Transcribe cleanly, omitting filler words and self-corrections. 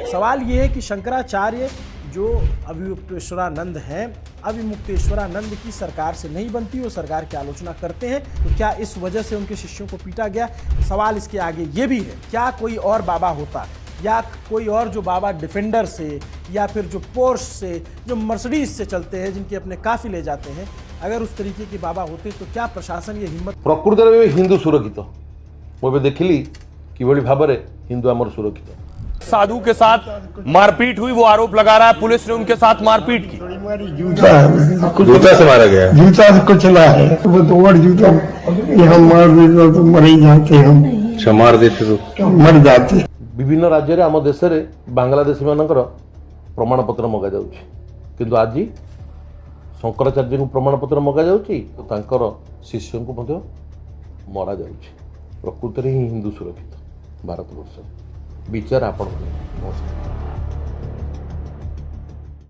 सवाल ये है कि शंकराचार्य जो अविमुक्तेश्वरानंद हैं, अविमुक्तेश्वरानंद की सरकार से नहीं बनती, वो सरकार की आलोचना करते हैं, तो क्या इस वजह से उनके शिष्यों को पीटा गया? सवाल इसके आगे ये भी है, क्या कोई और बाबा होता या कोई और जो बाबा डिफेंडर से या फिर जो पोर्श से, जो मर्सिडीज से चलते हैं, जिनके अपने काफिले जाते हैं, अगर उस तरीके के बाबा होते तो क्या प्रशासन ये हिम्मत? प्रकृत में हिंदू सुरक्षित मुझे देखिली कि भाव में हिंदू आमर सुरक्षित। साधु के साथ मारपीट हुई, वो आरोप लगा रहा है पुलिस ने उनके साथ मारपीट की। जूता से मारा गया, जूता से कुछ चला है, वो तो और जूता यहाँ मार देते तो मर ही जाते, हम मार देते तो मर जाते। विभिन्न राज्य में आम देश में बांग्लादेशी मानकर प्रमाणपत्र मगा जाउछि, किंतु आज शंकराचार्य को प्रमाणपत्र मगा जाउछि तो तांकर शिष्य को मध्य मरा जाउछि। प्रकृति में ही हिंदू सुरक्षित भारत वर्ष। विचार आपण।